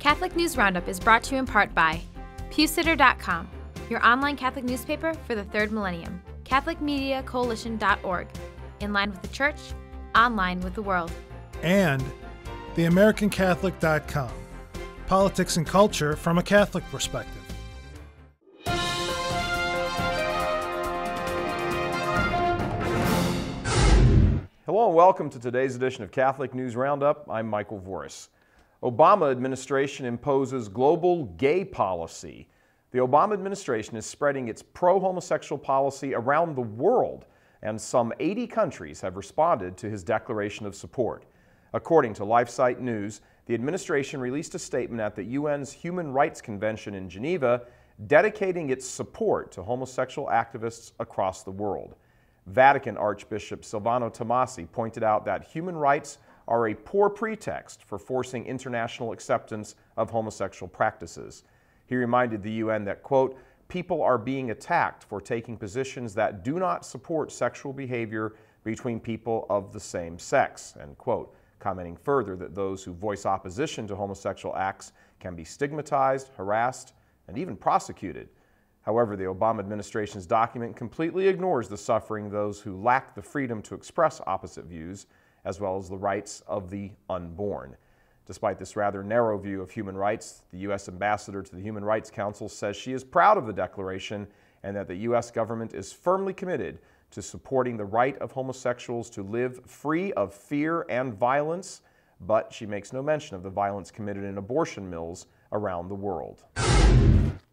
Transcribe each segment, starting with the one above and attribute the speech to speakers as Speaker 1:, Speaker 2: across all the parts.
Speaker 1: Catholic News Roundup is brought to you in part by PewSitter.com, your online Catholic newspaper for the third millennium, CatholicMediaCoalition.org, in line with the Church, online with the world.
Speaker 2: And TheAmericanCatholic.com, politics and culture from a Catholic perspective.
Speaker 3: Hello and welcome to today's edition of Catholic News Roundup. I'm Michael Voris. Obama administration imposes global gay policy. The Obama administration is spreading its pro-homosexual policy around the world, and some 80 countries have responded to his declaration of support. According to LifeSite News, the administration released a statement at the UN's Human Rights Convention in Geneva dedicating its support to homosexual activists across the world. Vatican Archbishop Silvano Tomasi pointed out that human rights are a poor pretext for forcing international acceptance of homosexual practices. He reminded the UN that, quote, people are being attacked for taking positions that do not support sexual behavior between people of the same sex, end quote, commenting further that those who voice opposition to homosexual acts can be stigmatized, harassed, and even prosecuted. However, the Obama administration's document completely ignores the suffering of those who lack the freedom to express opposite views, as well as the rights of the unborn. Despite this rather narrow view of human rights, the U.S. ambassador to the Human Rights Council says she is proud of the declaration and that the U.S. government is firmly committed to supporting the right of homosexuals to live free of fear and violence, but she makes no mention of the violence committed in abortion mills around the world.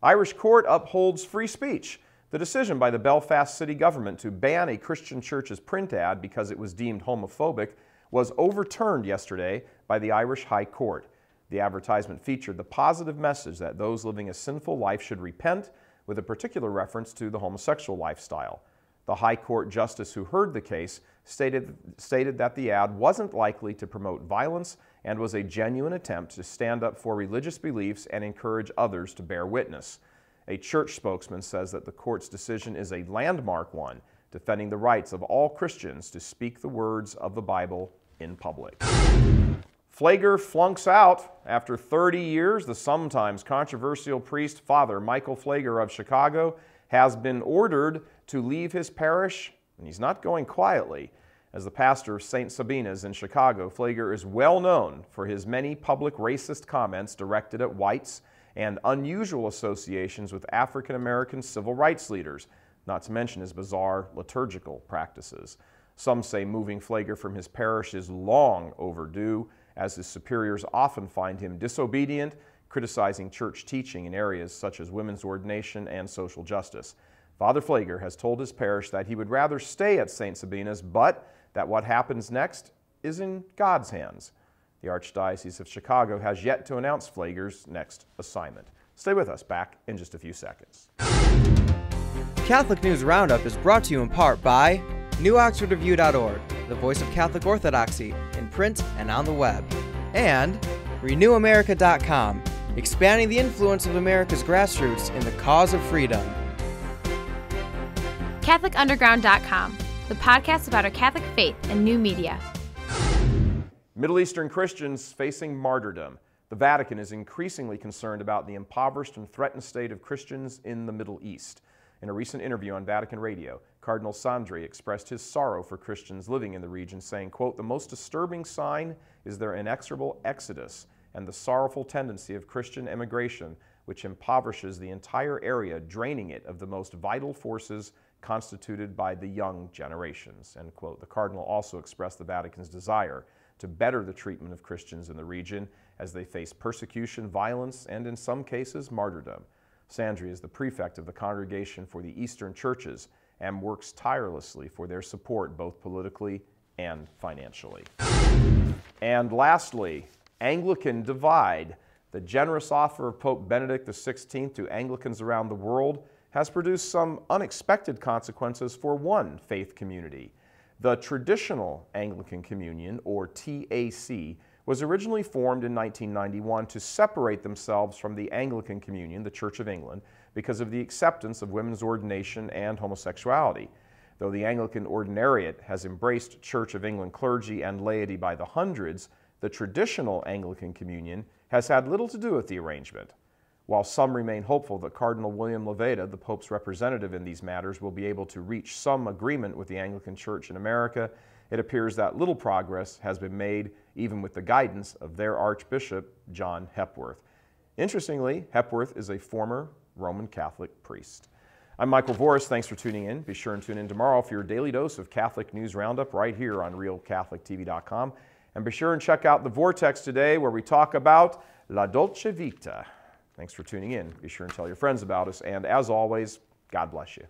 Speaker 3: Irish court upholds free speech. The decision by the Belfast city government to ban a Christian church's print ad because it was deemed homophobic was overturned yesterday by the Irish High Court. The advertisement featured the positive message that those living a sinful life should repent, with a particular reference to the homosexual lifestyle. The High Court justice who heard the case stated that the ad wasn't likely to promote violence and was a genuine attempt to stand up for religious beliefs and encourage others to bear witness. A church spokesman says that the court's decision is a landmark one, defending the rights of all Christians to speak the words of the Bible in public. Pfleger Pflunks Out. After 30 years, the sometimes controversial priest Father Michael Pfleger of Chicago has been ordered to leave his parish, and he's not going quietly. As the pastor of St. Sabina's in Chicago, Pfleger is well known for his many public racist comments directed at whites and unusual associations with African American civil rights leaders, not to mention his bizarre liturgical practices. Some say moving Pfleger from his parish is long overdue, as his superiors often find him disobedient, criticizing church teaching in areas such as women's ordination and social justice. Father Pfleger has told his parish that he would rather stay at St. Sabina's, but that what happens next is in God's hands. The Archdiocese of Chicago has yet to announce Pfleger's next assignment. Stay with us, back in just a few seconds.
Speaker 4: Catholic News Roundup is brought to you in part by NewOxfordReview.org, the voice of Catholic Orthodoxy, in print and on the web, and RenewAmerica.com, expanding the influence of America's grassroots in the cause of freedom.
Speaker 1: CatholicUnderground.com, the podcast about our Catholic faith and new media.
Speaker 3: Middle Eastern Christians facing martyrdom. The Vatican is increasingly concerned about the impoverished and threatened state of Christians in the Middle East. In a recent interview on Vatican Radio, Cardinal Sandri expressed his sorrow for Christians living in the region, saying, quote, the most disturbing sign is their inexorable exodus and the sorrowful tendency of Christian emigration, which impoverishes the entire area, draining it of the most vital forces constituted by the young generations, end quote. The Cardinal also expressed the Vatican's desire to better the treatment of Christians in the region as they face persecution, violence, and in some cases, martyrdom. Sandri is the prefect of the Congregation for the Eastern Churches and works tirelessly for their support both politically and financially. And lastly, Anglican Divide. The generous offer of Pope Benedict XVI to Anglicans around the world has produced some unexpected consequences for one faith community. The traditional Anglican Communion, or TAC, was originally formed in 1991 to separate themselves from the Anglican Communion, the Church of England, because of the acceptance of women's ordination and homosexuality. Though the Anglican Ordinariate has embraced Church of England clergy and laity by the hundreds, the traditional Anglican Communion has had little to do with the arrangement. While some remain hopeful that Cardinal William Leveda, the Pope's representative in these matters, will be able to reach some agreement with the Anglican Church in America, it appears that little progress has been made even with the guidance of their Archbishop, John Hepworth. Interestingly, Hepworth is a former Roman Catholic priest. I'm Michael Voris. Thanks for tuning in. Be sure and tune in tomorrow for your daily dose of Catholic News Roundup right here on RealCatholicTV.com. And be sure and check out The Vortex today, where we talk about La Dolce Vita. Thanks for tuning in. Be sure and tell your friends about us. And as always, God bless you.